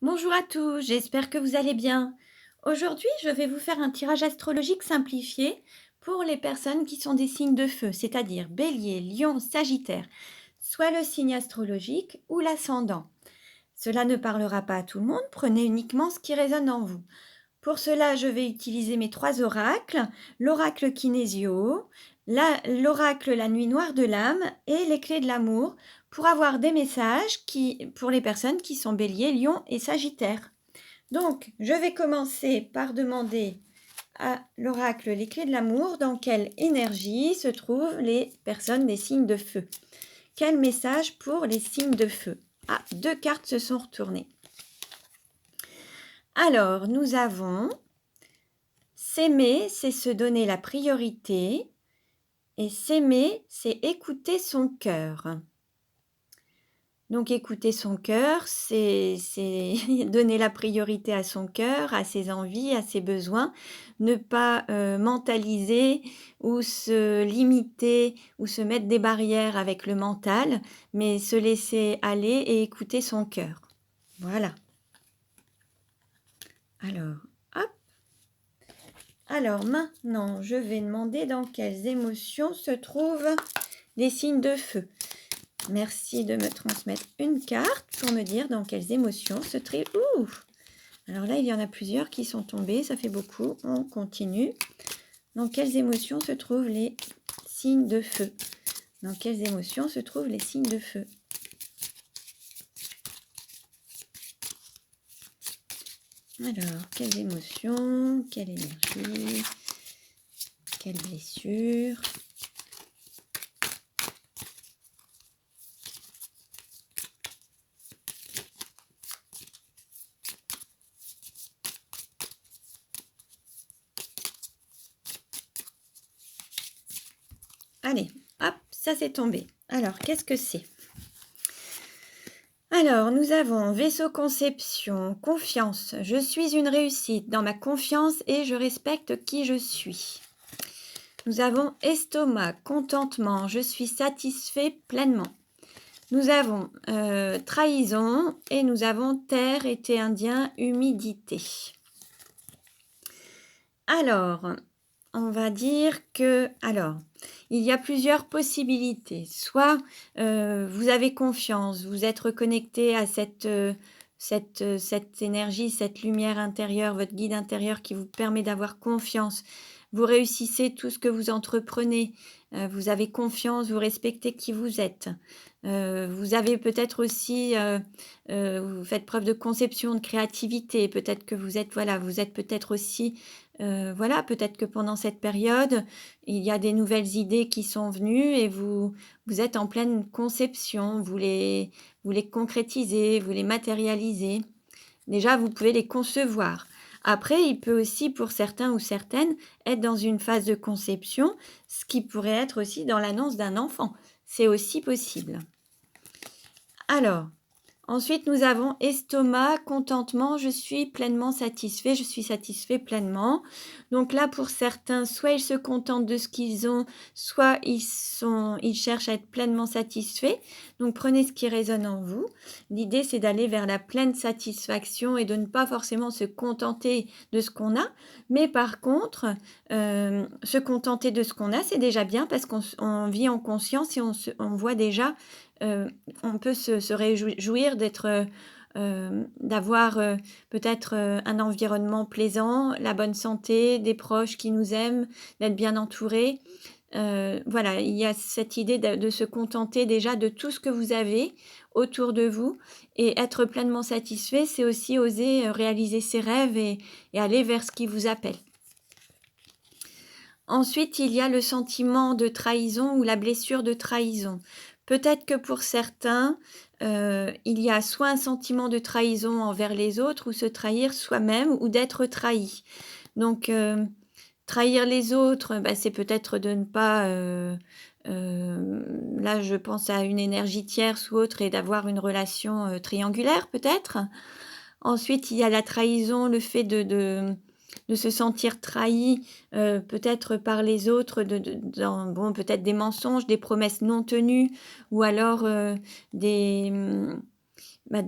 Bonjour à tous, j'espère que vous allez bien. Aujourd'hui, je vais vous faire un tirage astrologique simplifié pour les personnes qui sont des signes de feu, c'est-à-dire Bélier, Lion, Sagittaire, soit le signe astrologique ou l'ascendant. Cela ne parlera pas à tout le monde, prenez uniquement ce qui résonne en vous. Pour cela, je vais utiliser mes trois oracles, l'oracle Kinésio, l'oracle La Nuit Noire de l'âme et les clés de l'amour pour avoir des messages pour les personnes qui sont Bélier, Lion et Sagittaire. Donc, je vais commencer par demander à l'oracle les clés de l'amour dans quelle énergie se trouvent les personnes des signes de feu. Quel message pour les signes de feu? Ah, deux cartes se sont retournées. Alors, nous avons s'aimer, c'est se donner la priorité. Et s'aimer, c'est écouter son cœur. Donc écouter son cœur, c'est donner la priorité à son cœur, à ses envies, à ses besoins. Ne pas mentaliser ou se limiter ou se mettre des barrières avec le mental, mais se laisser aller et écouter son cœur. Voilà. Alors, hop. Alors maintenant, je vais demander dans quelles émotions se trouvent les signes de feu. Merci de me transmettre une carte pour me dire dans quelles émotions se trouvent. Ouh! Alors là, il y en a plusieurs qui sont tombées, ça fait beaucoup. On continue. Dans quelles émotions se trouvent les signes de feu? Dans quelles émotions se trouvent les signes de feu? Alors, quelles émotions? Quelle énergie? Quelle blessure? Allez, hop, ça c'est tombé. Alors, qu'est-ce que c'est? Alors, nous avons vaisseau conception, confiance. Je suis une réussite dans ma confiance et je respecte qui je suis. Nous avons estomac, contentement. Je suis satisfait pleinement. Nous avons trahison et nous avons terre, été indien, humidité. Alors, on va dire que, il y a plusieurs possibilités. Soit vous avez confiance, vous êtes reconnecté à cette énergie, cette lumière intérieure, votre guide intérieur qui vous permet d'avoir confiance. Vous réussissez tout ce que vous entreprenez. Vous avez confiance, vous respectez qui vous êtes. Vous avez peut-être aussi, vous faites preuve de conception, de créativité. Peut-être que vous êtes, voilà, vous êtes peut-être aussi voilà, peut-être que pendant cette période, il y a des nouvelles idées qui sont venues et vous êtes en pleine conception, vous les concrétisez, vous les matérialisez. Déjà, vous pouvez les concevoir. Après, il peut aussi, pour certains ou certaines, être dans une phase de conception, ce qui pourrait être aussi dans l'annonce d'un enfant. C'est aussi possible. Alors, ensuite, nous avons estomac, contentement, je suis pleinement satisfait, je suis satisfait pleinement. Donc là, pour certains, soit ils se contentent de ce qu'ils ont, soit ils cherchent à être pleinement satisfaits. Donc prenez ce qui résonne en vous. L'idée, c'est d'aller vers la pleine satisfaction et de ne pas forcément se contenter de ce qu'on a. Mais par contre, se contenter de ce qu'on a, c'est déjà bien parce qu'on vit en conscience et on voit déjà on peut se réjouir d'être, d'avoir, peut-être, un environnement plaisant, la bonne santé, des proches qui nous aiment, d'être bien entouré. Voilà, il y a cette idée de se contenter déjà de tout ce que vous avez autour de vous et être pleinement satisfait, c'est aussi oser, réaliser ses rêves et aller vers ce qui vous appelle. Ensuite, il y a le sentiment de trahison ou la blessure de trahison. Peut-être que pour certains, il y a soit un sentiment de trahison envers les autres ou se trahir soi-même ou d'être trahi. Donc, trahir les autres, bah, c'est peut-être de ne pas, là je pense à une énergie tierce ou autre et d'avoir une relation, triangulaire peut-être? Ensuite, il y a la trahison, le fait de se sentir trahi, peut-être par les autres dans bon, peut-être des mensonges, des promesses non tenues ou alors, des, bah,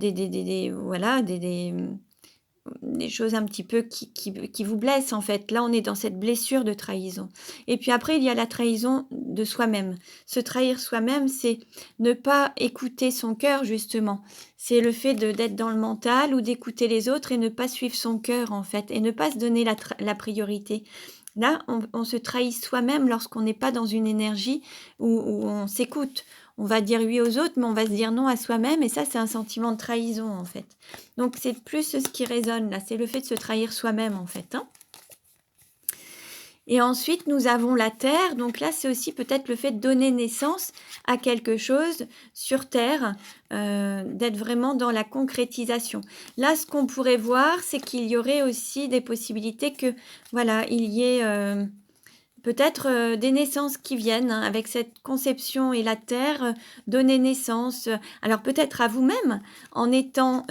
voilà, des choses un petit peu qui vous blessent, en fait. Là, on est dans cette blessure de trahison et puis après, il y a la trahison de soi-même. Se trahir soi-même, c'est ne pas écouter son cœur, justement. C'est le fait d'être dans le mental ou d'écouter les autres et ne pas suivre son cœur, en fait, et ne pas se donner la priorité. Là, on se trahit soi-même lorsqu'on n'est pas dans une énergie où on s'écoute. On va dire oui aux autres, mais on va se dire non à soi-même et ça, c'est un sentiment de trahison, en fait. Donc c'est plus ce qui résonne là, c'est le fait de se trahir soi-même, en fait, hein. Et ensuite, nous avons la terre, donc là, c'est aussi peut-être le fait de donner naissance à quelque chose sur terre, d'être vraiment dans la concrétisation. Là, ce qu'on pourrait voir, c'est qu'il y aurait aussi des possibilités que, voilà, il y ait, peut-être, des naissances qui viennent, hein, avec cette conception et la terre, donner naissance, alors peut-être à vous-même, en étant,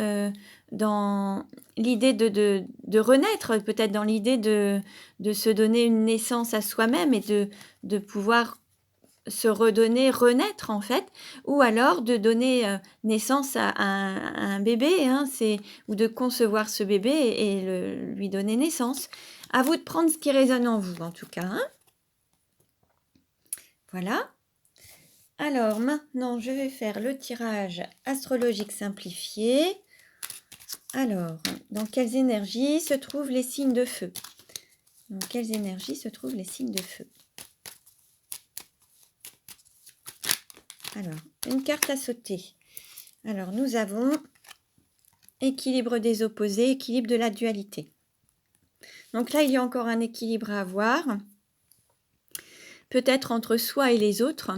dans l'idée de renaître, peut-être dans l'idée de se donner une naissance à soi-même et de pouvoir se redonner, renaître en fait, ou alors de donner, naissance à un bébé, hein, c'est ou de concevoir ce bébé et lui donner naissance. À vous de prendre ce qui résonne en vous en tout cas, hein. Voilà. Alors maintenant, je vais faire le tirage astrologique simplifié. Alors, dans quelles énergies se trouvent les signes de feu? Dans quelles énergies se trouvent les signes de feu? Alors, une carte à sauter. Alors, nous avons équilibre des opposés, équilibre de la dualité. Donc là, il y a encore un équilibre à avoir. Peut-être entre soi et les autres.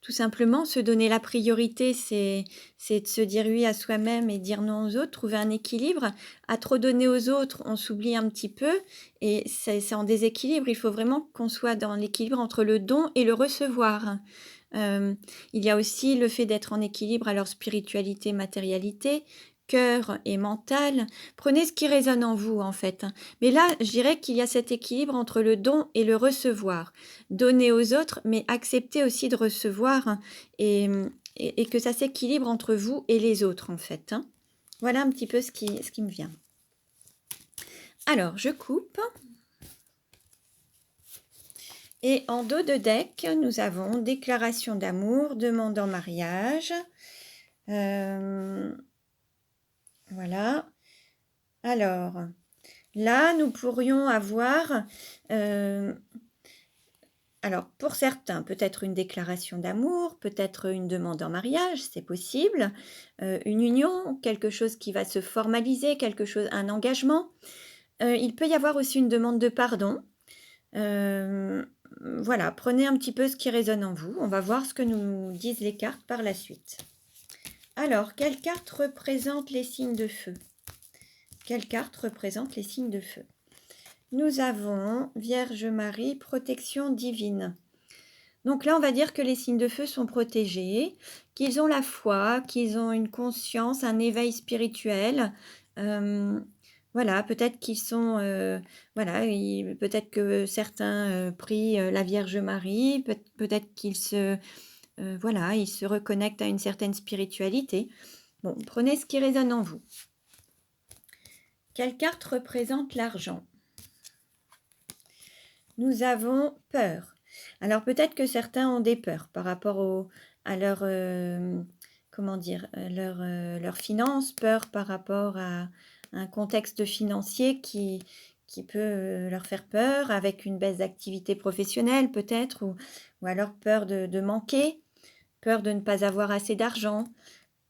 Tout simplement, se donner la priorité, c'est de se dire oui à soi-même et dire non aux autres, trouver un équilibre. À trop donner aux autres, on s'oublie un petit peu et c'est en déséquilibre. Il faut vraiment qu'on soit dans l'équilibre entre le don et le recevoir. Il y a aussi le fait d'être en équilibre, alors spiritualité, matérialité, cœur et mental. Prenez ce qui résonne en vous, en fait, hein. Mais là, je dirais qu'il y a cet équilibre entre le don et le recevoir. Donner aux autres, mais accepter aussi de recevoir, hein, et que ça s'équilibre entre vous et les autres, en fait, hein. Voilà un petit peu ce qui me vient. Alors, je coupe. Et en dos de deck, nous avons déclaration d'amour, demande en mariage. Voilà. Alors, là, nous pourrions avoir, alors pour certains, peut-être une déclaration d'amour, peut-être une demande en mariage, c'est possible, une union, quelque chose qui va se formaliser, quelque chose, un engagement. Il peut y avoir aussi une demande de pardon. Voilà, prenez un petit peu ce qui résonne en vous. On va voir ce que nous disent les cartes par la suite. Alors, quelle carte représente les signes de feu? Quelle carte représente les signes de feu? Nous avons Vierge Marie, protection divine. Donc là, on va dire que les signes de feu sont protégés, qu'ils ont la foi, qu'ils ont une conscience, un éveil spirituel. Voilà, peut-être qu'ils sont, voilà, peut-être que certains prient la Vierge Marie, peut-être qu'ils se, voilà, ils se reconnectent à une certaine spiritualité. Bon, prenez ce qui résonne en vous. Quelle carte représente l'argent? Nous avons peur. Alors peut-être que certains ont des peurs par rapport à leur, comment dire, leurs finances, peur par rapport à un contexte financier qui peut leur faire peur, avec une baisse d'activité professionnelle peut-être, ou alors peur de manquer, peur de ne pas avoir assez d'argent,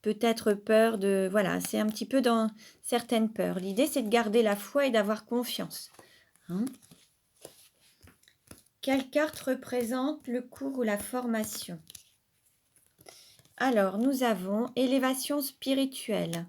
peut-être peur de... Voilà, c'est un petit peu dans certaines peurs. L'idée, c'est de garder la foi et d'avoir confiance, hein. Quelle carte représente le cours ou la formation? Alors, nous avons élévation spirituelle.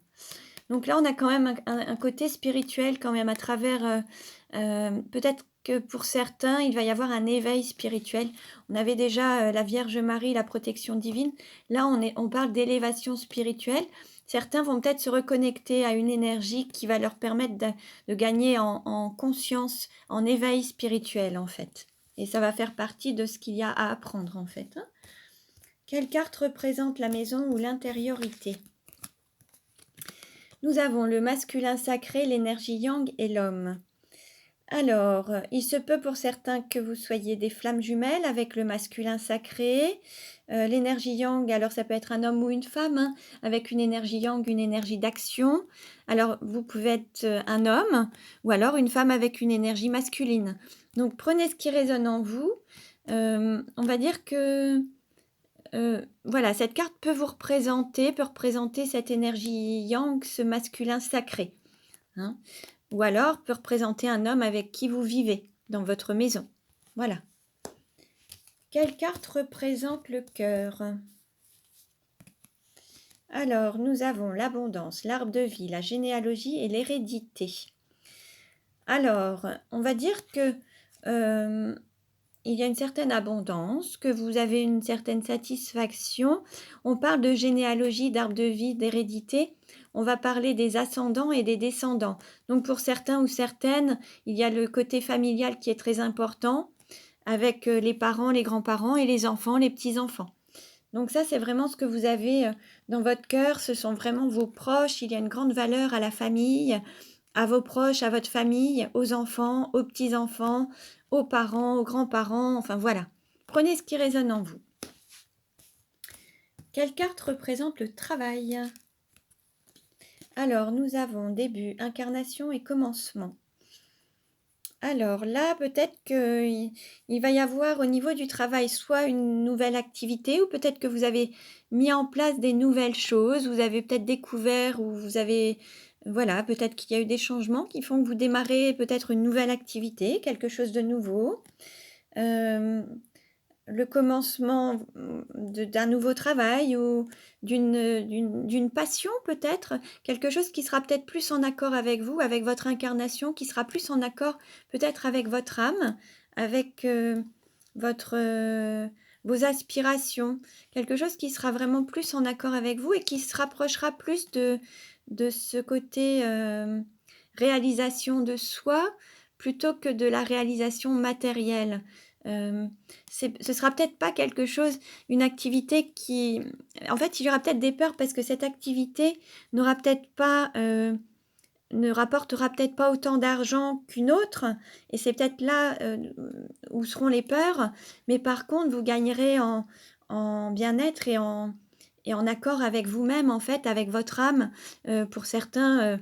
Donc là, on a quand même un côté spirituel quand même à travers... peut-être que pour certains, il va y avoir un éveil spirituel. On avait déjà la Vierge Marie, la protection divine. Là, on parle d'élévation spirituelle. Certains vont peut-être se reconnecter à une énergie qui va leur permettre de gagner en conscience, en éveil spirituel en fait. Et ça va faire partie de ce qu'il y a à apprendre en fait, hein. Quelle carte représente la maison ou l'intériorité? Nous avons le masculin sacré, l'énergie yang et l'homme. Alors, il se peut pour certains que vous soyez des flammes jumelles avec le masculin sacré. L'énergie yang, alors ça peut être un homme ou une femme, hein, avec une énergie yang, une énergie d'action. Alors, vous pouvez être, un homme ou alors une femme avec une énergie masculine. Donc prenez ce qui résonne en vous. On va dire que, voilà, cette carte peut représenter cette énergie yang, ce masculin sacré, hein. Ou alors peut représenter un homme avec qui vous vivez dans votre maison. Voilà. Quelle carte représente le cœur? Alors, nous avons l'abondance, l'arbre de vie, la généalogie et l'hérédité. Alors, on va dire que il y a une certaine abondance, que vous avez une certaine satisfaction. On parle de généalogie, d'arbre de vie, d'hérédité. On va parler des ascendants et des descendants. Donc pour certains ou certaines, il y a le côté familial qui est très important, avec les parents, les grands-parents et les enfants, les petits-enfants. Donc ça, c'est vraiment ce que vous avez dans votre cœur. Ce sont vraiment vos proches. Il y a une grande valeur à la famille, à vos proches, à votre famille, aux enfants, aux petits-enfants, aux parents, aux grands-parents, enfin voilà. Prenez ce qui résonne en vous. Quelle carte représente le travail? Alors, nous avons début, incarnation et commencement. Alors là, peut-être qu'il va y avoir au niveau du travail soit une nouvelle activité ou peut-être que vous avez mis en place des nouvelles choses, vous avez peut-être découvert ou vous avez, voilà, peut-être qu'il y a eu des changements qui font que vous démarrez peut-être une nouvelle activité, quelque chose de nouveau. Le commencement d'un nouveau travail ou d'une passion peut-être, quelque chose qui sera peut-être plus en accord avec vous, avec votre incarnation, qui sera plus en accord peut-être avec votre âme, avec votre, vos aspirations, quelque chose qui sera vraiment plus en accord avec vous et qui se rapprochera plus de ce côté réalisation de soi plutôt que de la réalisation matérielle. Ce sera peut-être pas quelque chose, une activité qui, en fait, il y aura peut-être des peurs parce que cette activité n'aura peut-être pas, ne rapportera peut-être pas autant d'argent qu'une autre et c'est peut-être là, où seront les peurs. Mais par contre, vous gagnerez en bien-être et en accord avec vous-même, en fait, avec votre âme. Pour certains,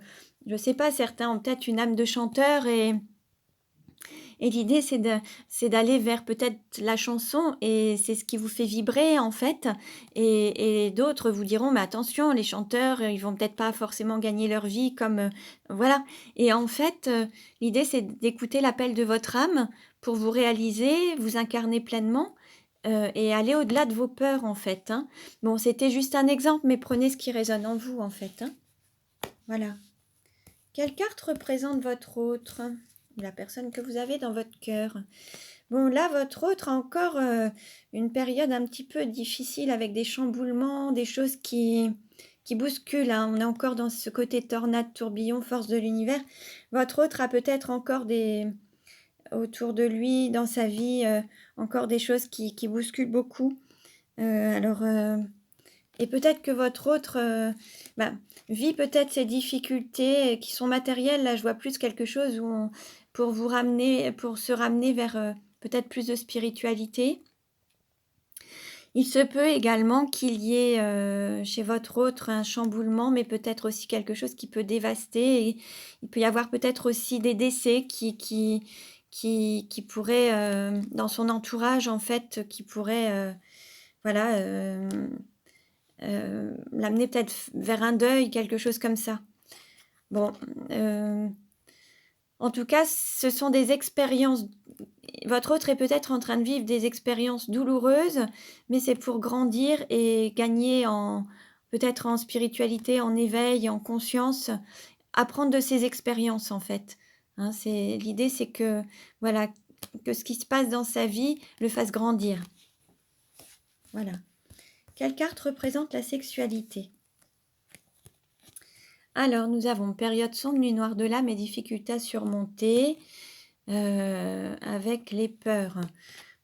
je sais pas, certains ont peut-être une âme de chanteur et l'idée, c'est d'aller vers peut-être la chanson et c'est ce qui vous fait vibrer, en fait. Et d'autres vous diront: «Mais attention, les chanteurs, ils vont peut-être pas forcément gagner leur vie comme, voilà. Et en fait, l'idée, c'est d'écouter l'appel de votre âme pour vous réaliser, vous incarner pleinement, et aller au-delà de vos peurs, en fait, hein. Bon, c'était juste un exemple, mais prenez ce qui résonne en vous, en fait, hein. Voilà. Quelle carte représente votre autre? La personne que vous avez dans votre cœur. Bon, là, votre autre a encore une période un petit peu difficile avec des chamboulements, des choses qui bousculent, hein. On est encore dans ce côté tornade, tourbillon, force de l'univers. Votre autre a peut-être encore autour de lui, dans sa vie, encore des choses qui bousculent beaucoup. Alors, et peut-être que votre autre bah, vit peut-être ces difficultés qui sont matérielles. Là, je vois plus quelque chose pour vous ramener, pour se ramener vers peut-être plus de spiritualité. Il se peut également qu'il y ait chez votre autre un chamboulement, mais peut-être aussi quelque chose qui peut dévaster. Et il peut y avoir peut-être aussi des décès qui pourraient, dans son entourage, en fait, qui pourraient, voilà, l'amener peut-être vers un deuil, quelque chose comme ça. Bon, en tout cas, ce sont des expériences. Votre autre est peut-être en train de vivre des expériences douloureuses, mais c'est pour grandir et gagner peut-être en spiritualité, en éveil, en conscience, apprendre de ces expériences, en fait, hein. L'idée, c'est que, voilà, que ce qui se passe dans sa vie le fasse grandir. Voilà. Quelle carte représente la sexualité? Alors, nous avons période sombre, nuit noire de l'âme et difficultés à surmonter, avec les peurs.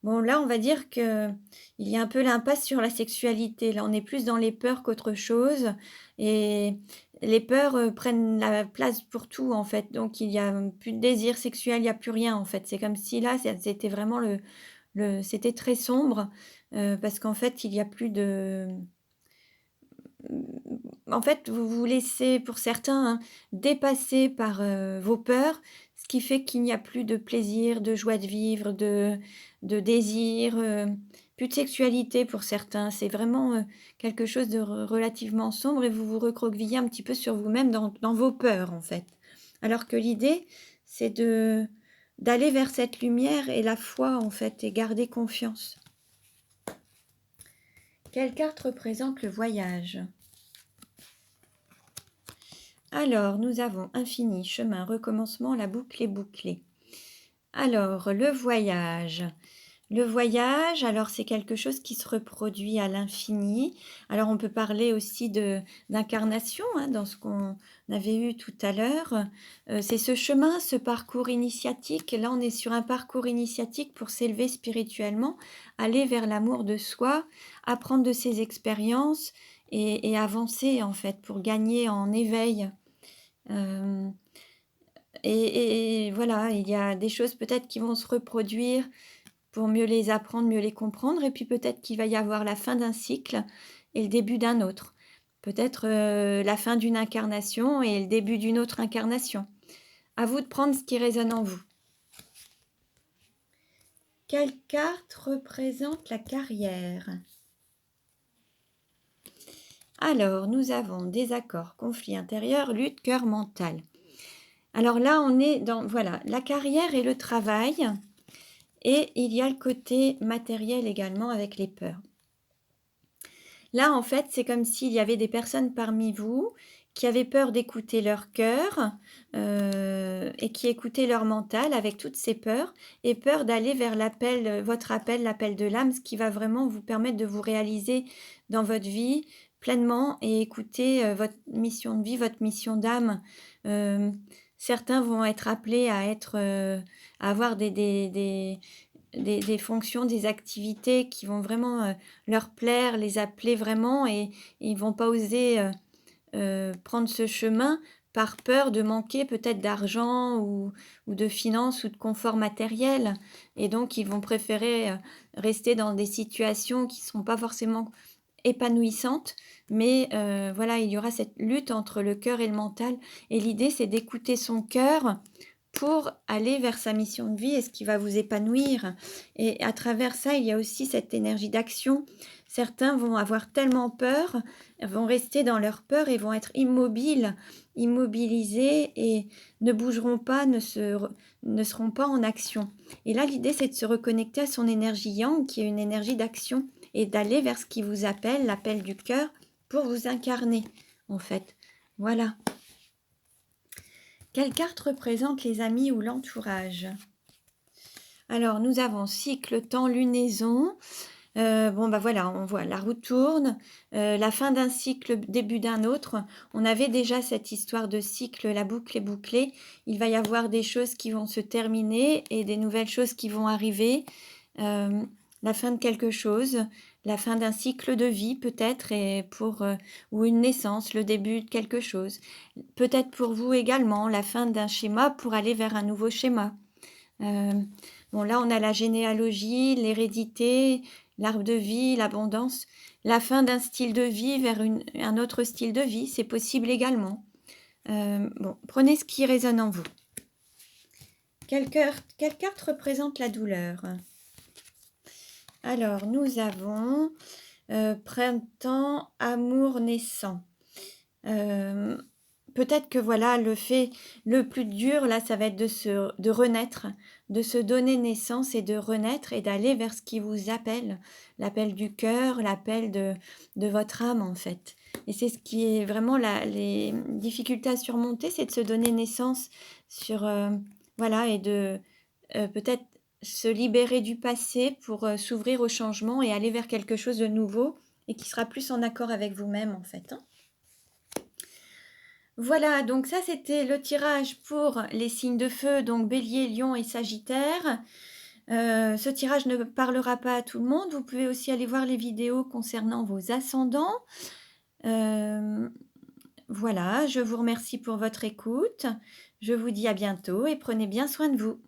Bon, là, on va dire qu'il y a un peu l'impasse sur la sexualité. Là, on est plus dans les peurs qu'autre chose et les peurs, prennent la place pour tout, en fait. Donc il y a, plus de désir sexuel, il y a plus rien, en fait. C'est comme si là, c'était vraiment c'était très sombre, parce qu'en fait, il y a plus de en fait, vous vous laissez pour certains, hein, dépasser par, vos peurs, ce qui fait qu'il n'y a plus de plaisir, de joie de vivre, de désir, plus de sexualité pour certains. C'est vraiment, quelque chose de relativement sombre et vous vous recroquevillez un petit peu sur vous-même dans vos peurs, en fait. Alors que l'idée, c'est d'aller vers cette lumière et la foi, en fait, et garder confiance. Quelle carte représente le voyage? Alors, nous avons infini, chemin, recommencement, la boucle est bouclée. Alors, le voyage. Le voyage, alors c'est quelque chose qui se reproduit à l'infini. Alors, on peut parler aussi d'incarnation, hein, dans ce qu'on avait eu tout à l'heure. C'est ce chemin, ce parcours initiatique. Là, on est sur un parcours initiatique pour s'élever spirituellement, aller vers l'amour de soi, apprendre de ses expériences et avancer, en fait, pour gagner en éveil. Hem et voilà, il y a des choses peut-être qui vont se reproduire pour mieux les apprendre, mieux les comprendre et puis peut-être qu'il va y avoir la fin d'un cycle et le début d'un autre. Peut-être, la fin d'une incarnation et le début d'une autre incarnation. À vous de prendre ce qui résonne en vous. Quelle carte représente la carrière? Alors, nous avons désaccord, conflit intérieur, lutte, cœur, mental. Alors là, on est dans voilà, la carrière et le travail et il y a le côté matériel également avec les peurs. Là, en fait, c'est comme s'il y avait des personnes parmi vous qui avaient peur d'écouter leur cœur, et qui écoutaient leur mental avec toutes ces peurs et peur d'aller vers l'appel, votre appel, l'appel de l'âme, ce qui va vraiment vous permettre de vous réaliser dans votre vie pleinement et écouter, votre mission de vie, votre mission d'âme. Certains vont être appelés à être, à avoir des fonctions, des activités qui vont vraiment, leur plaire, les appeler vraiment et ils vont pas oser, prendre ce chemin par peur de manquer peut-être d'argent ou de finances ou de confort matériel et donc ils vont préférer, rester dans des situations qui sont pas forcément épanouissantes mais voilà, il y aura cette lutte entre le cœur et le mental et l'idée c'est d'écouter son cœur pour aller vers sa mission de vie et ce qui va vous épanouir et à travers ça, il y a aussi cette énergie d'action. Certains vont avoir tellement peur, vont rester dans leur peur et vont être immobiles, immobilisés et ne bougeront pas, ne seront pas en action. Et là, l'idée, c'est de se reconnecter à son énergie yang, qui est une énergie d'action, et d'aller vers ce qui vous appelle, l'appel du cœur, pour vous incarner, en fait. Voilà. Quelle carte représente les amis ou l'entourage? Alors, nous avons cycle, temps, lunaison. Bon, bah, voilà, on voit la roue tourne, la fin d'un cycle, début d'un autre. On avait déjà cette histoire de cycle, la boucle est bouclée. Il va y avoir des choses qui vont se terminer et des nouvelles choses qui vont arriver. La fin de quelque chose, la fin d'un cycle de vie peut-être et ou une naissance, le début de quelque chose. Peut-être pour vous également, la fin d'un schéma pour aller vers un nouveau schéma. Bon là, on a la généalogie, l'hérédité, l'arbre de vie, l'abondance, la fin d'un style de vie vers un autre style de vie, c'est possible également. Bon, prenez ce qui résonne en vous. Quelle carte représente la douleur? Alors, nous avons printemps, amour naissant. Peut-être que voilà, le plus dur là, ça va être de renaître, de se donner naissance et de renaître et d'aller vers ce qui vous appelle, l'appel du cœur, l'appel de votre âme en fait. Et c'est ce qui est vraiment les difficultés à surmonter, c'est de se donner naissance sur, voilà et de, peut-être se libérer du passé pour, s'ouvrir au changement et aller vers quelque chose de nouveau et qui sera plus en accord avec vous-même en fait, hein. Voilà, donc ça c'était le tirage pour les signes de feu, donc Bélier, Lion et Sagittaire. Ce tirage ne parlera pas à tout le monde. Vous pouvez aussi aller voir les vidéos concernant vos ascendants. Hem, Voilà, je vous remercie pour votre écoute. Je vous dis à bientôt et prenez bien soin de vous.